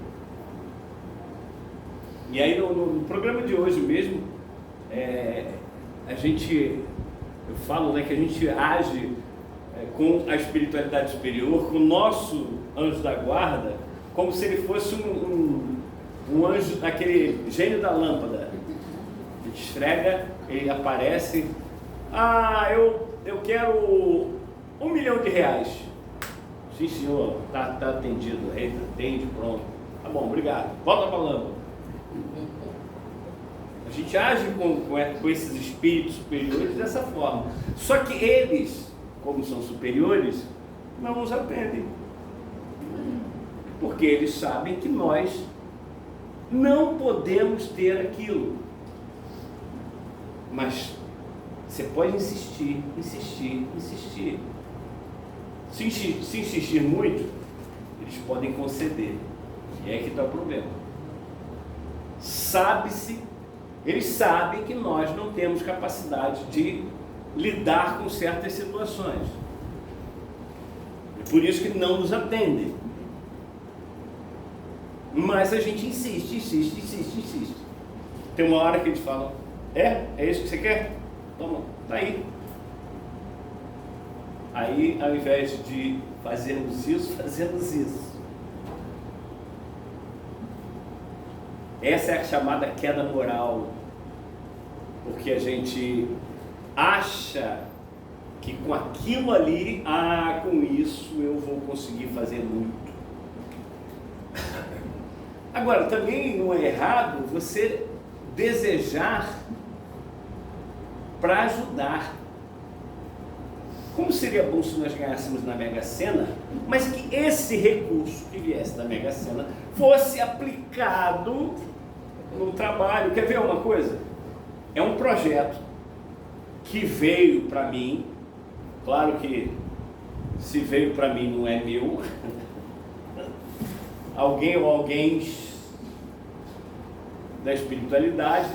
E aí no programa de hoje mesmo, eu falo, né, que a gente age com a espiritualidade superior, com o nosso anjo da guarda, como se ele fosse um anjo, aquele gênio da lâmpada. Ele esfrega, ele aparece. Ah, eu quero R$1 milhão. Sim, senhor, tá atendido, atende, pronto. Tá bom, obrigado. Volta para a lâmpada. A gente age com esses espíritos superiores dessa forma. Só que eles, como são superiores, não nos atendem. Porque eles sabem que nós não podemos ter aquilo. Mas você pode insistir. Se insistir muito, eles podem conceder. E é que está o problema. Eles sabem que nós não temos capacidade de lidar com certas situações. É por isso que não nos atendem. Mas a gente insiste. Tem uma hora que eles falam, é isso que você quer? Toma, tá aí. Aí, ao invés de fazermos isso. Essa é a chamada queda moral. Porque a gente acha que com aquilo ali, com isso eu vou conseguir fazer muito. Agora, também não é errado você desejar para ajudar. Como seria bom se nós ganhássemos na Mega Sena, mas que esse recurso que viesse da Mega Sena fosse aplicado no trabalho. Quer ver uma coisa? É um projeto que veio para mim, claro que se veio para mim não é meu, alguém da espiritualidade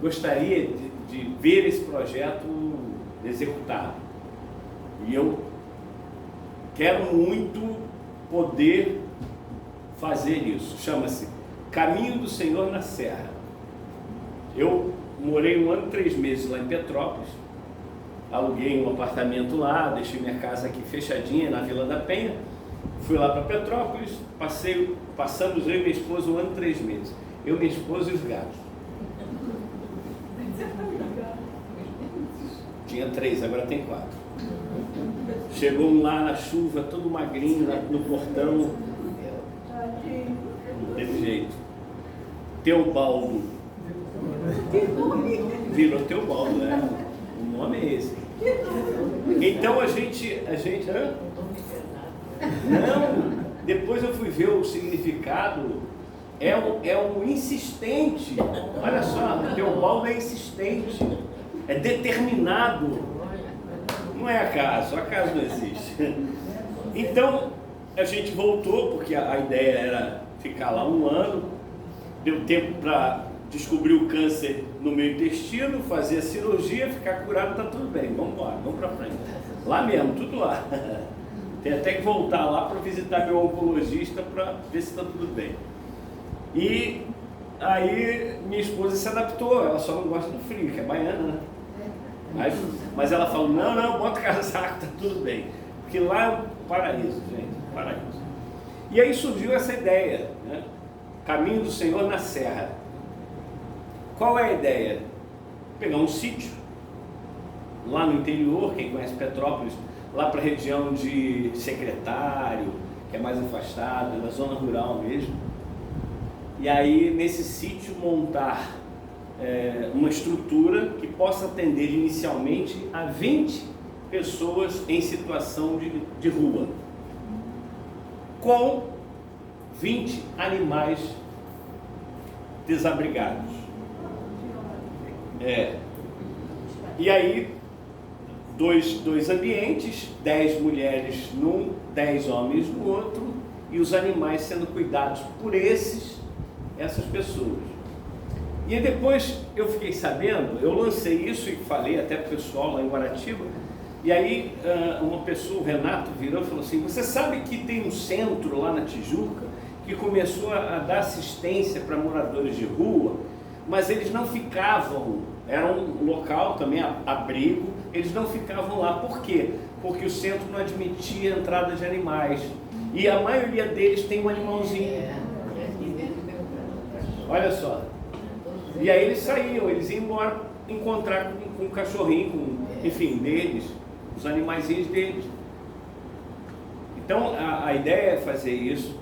gostaria de ver esse projeto executado. E eu quero muito poder fazer isso. Chama-se Caminho do Senhor na Serra. Eu morei 1 ano e 3 meses lá em Petrópolis, aluguei um apartamento lá, deixei minha casa aqui fechadinha na Vila da Penha, fui lá para Petrópolis, passamos eu e minha esposa 1 ano e 3 meses. Eu, minha esposa e os gatos. Tinha 3, agora tem 4. Chegou lá na chuva, todo magrinho, no portão. Não teve jeito. Teobaldo. Virou Teobaldo, né? O nome é esse. Então a gente. Não, depois eu fui ver o significado. É um insistente. Olha só, Teobaldo é insistente. É determinado. Não é acaso não existe. Então, a gente voltou, porque a ideia era ficar lá 1 ano, deu tempo para descobrir o câncer no meu intestino, fazer a cirurgia, ficar curado, está tudo bem, vamos embora, vamos para frente. Lá mesmo, tudo lá. Tem até que voltar lá para visitar meu oncologista para ver se está tudo bem. E aí minha esposa se adaptou, ela só não gosta do frio, que é baiana, né? Mas ela falou, não, bota casaco, tá tudo bem. Porque lá é um paraíso, gente, paraíso. E aí surgiu essa ideia, né? Caminho do Senhor na Serra. Qual é a ideia? Pegar um sítio, lá no interior, quem conhece Petrópolis, lá para a região de Secretário, que é mais afastada, na zona rural mesmo. E aí, nesse sítio, montar uma estrutura que possa atender inicialmente a 20 pessoas em situação de rua, com 20 animais desabrigados. E aí, dois ambientes, 10 mulheres num, 10 homens no outro, e os animais sendo cuidados por essas pessoas. E aí depois eu fiquei sabendo, eu lancei isso e falei até para o pessoal lá em Guaratiba, e aí uma pessoa, o Renato, virou e falou assim, você sabe que tem um centro lá na Tijuca que começou a dar assistência para moradores de rua, mas eles não ficavam, era um local também, abrigo, eles não ficavam lá. Por quê? porque o centro não admitia a entrada de animais. E a maioria deles tem um animalzinho. Olha só. E aí eles saíam, eles iam embora encontrar com um cachorrinho, enfim, deles, os animaizinhos deles. Então a ideia é fazer isso,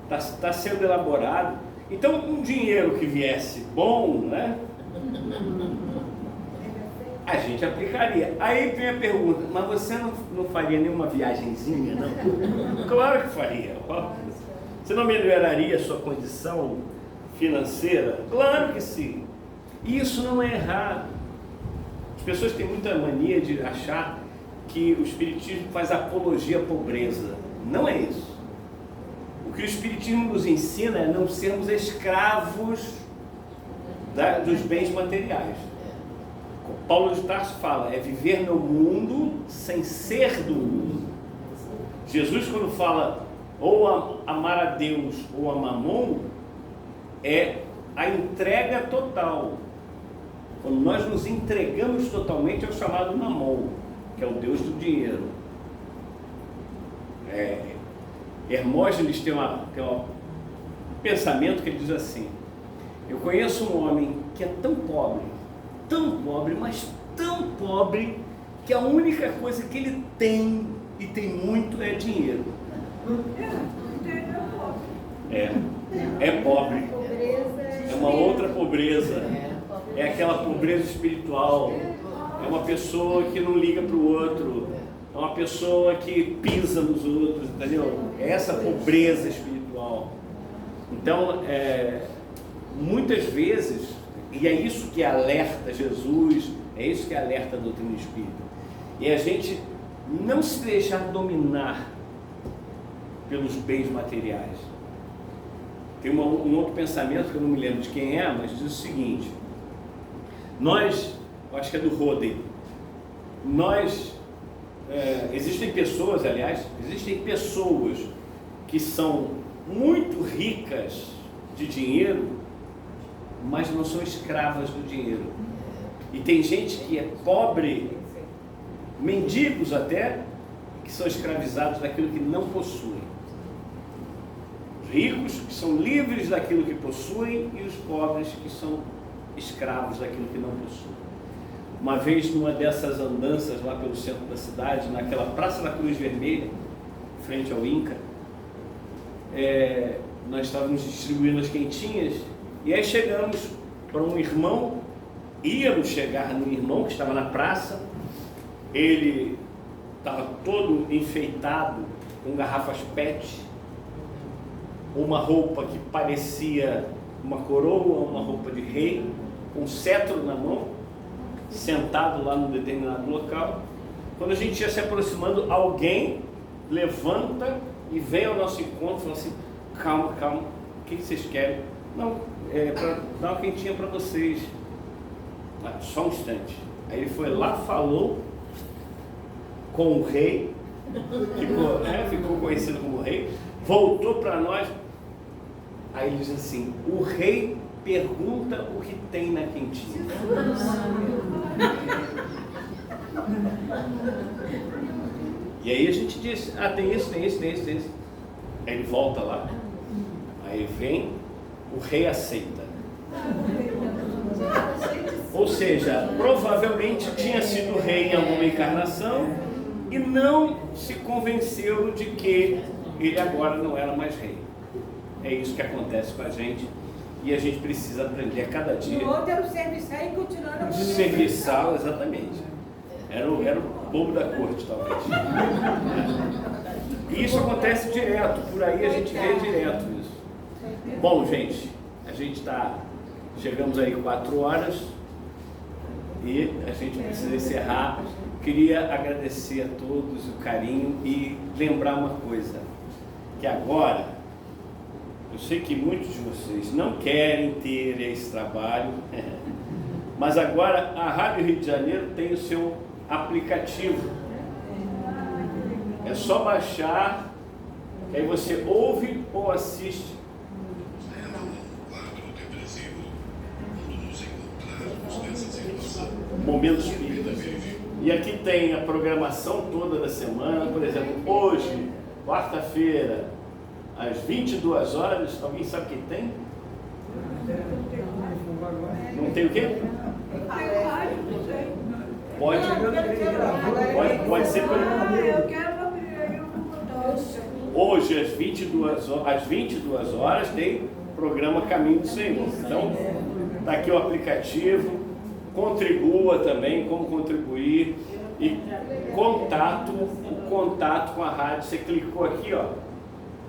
está sendo elaborado. Então um dinheiro que viesse bom, né? A gente aplicaria. Aí vem a pergunta, mas você não faria nenhuma viagenzinha, não? Claro que faria. Você não melhoraria a sua condição financeira? Claro que sim. E isso não é errado. As pessoas têm muita mania de achar que o Espiritismo faz apologia à pobreza. Não é isso. O que o Espiritismo nos ensina é não sermos escravos dos bens materiais. Paulo de Tarso fala, é viver no mundo sem ser do mundo. Jesus, quando fala ou amar a Deus ou a Mamon, é a entrega total. Quando nós nos entregamos totalmente, é o chamado Mamon, que é o Deus do dinheiro. Hermógenes tem um pensamento que ele diz assim: eu conheço um homem que é tão pobre, mas tão pobre, que a única coisa que ele tem, e tem muito, é dinheiro. É pobre. É uma outra pobreza. É aquela pobreza espiritual. É uma pessoa que não liga para o outro. É uma pessoa que pisa nos outros, entendeu? É essa pobreza espiritual. Então, muitas vezes, e é isso que alerta Jesus, é isso que alerta a doutrina espírita. E a gente não se deixar dominar pelos bens materiais. Tem um outro pensamento que eu não me lembro de quem é, mas diz o seguinte: eu acho que é do Rode, existem pessoas que são muito ricas de dinheiro, mas não são escravas do dinheiro. E tem gente que é pobre, mendigos até, que são escravizados daquilo que não possuem. Os ricos que são livres daquilo que possuem e os pobres que são escravos daquilo que não possuem. Uma vez, numa dessas andanças lá pelo centro da cidade, naquela Praça da Cruz Vermelha, frente ao Inca, nós estávamos distribuindo as quentinhas, e aí chegamos para um irmão, íamos chegar no irmão que estava na praça. Ele estava todo enfeitado com garrafas PET, uma roupa que parecia uma coroa, uma roupa de rei, com um cetro na mão, sentado lá num determinado local. Quando a gente ia se aproximando, alguém levanta e vem ao nosso encontro e fala assim: calma, o que vocês querem? Não, para dar uma quentinha para vocês. Só um instante. Aí ele foi lá, falou com o rei, ficou conhecido como rei, voltou para nós. Aí ele diz assim: o rei pergunta o que tem na quentinha. E aí a gente disse: tem isso. Aí ele volta lá, aí vem, o rei aceita. Ou seja, provavelmente tinha sido rei em alguma encarnação e não se convenceu de que ele agora não era mais rei. É isso que acontece com a gente, e a gente precisa aprender a cada dia. O outro era o serviçal e continuaram a Serviçal, exatamente. Era o bobo da corte, talvez. E isso acontece direto, por aí a gente vê direto isso. Bom, gente, chegamos aí 4 horas e a gente precisa encerrar. Queria agradecer a todos o carinho e lembrar uma coisa, que agora, eu sei que muitos de vocês não querem ter esse trabalho, mas agora a Rádio Rio de Janeiro tem o seu aplicativo. É só baixar, que aí você ouve ou assiste. Momento Espírita. E aqui tem a programação toda da semana. Por exemplo, hoje, quarta-feira, às 22 horas, alguém sabe o que tem? Não tem o quê? Pode ser por... Hoje, às 22 horas, tem programa Caminho do Senhor. Então, está aqui o aplicativo. Contribua também, como contribuir. E o contato com a rádio. Você clicou aqui, ó,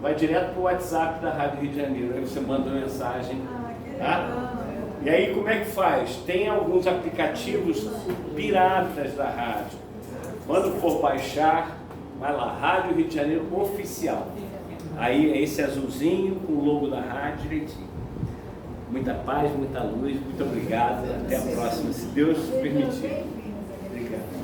vai direto para o WhatsApp da Rádio Rio de Janeiro. Aí você manda uma mensagem. Tá? E aí como é que faz? Tem alguns aplicativos piratas da rádio. Quando for baixar, vai lá, Rádio Rio de Janeiro Oficial. Aí é esse azulzinho com o logo da rádio direitinho. Muita paz, muita luz, muito obrigado. Até a próxima, se Deus permitir. Obrigado.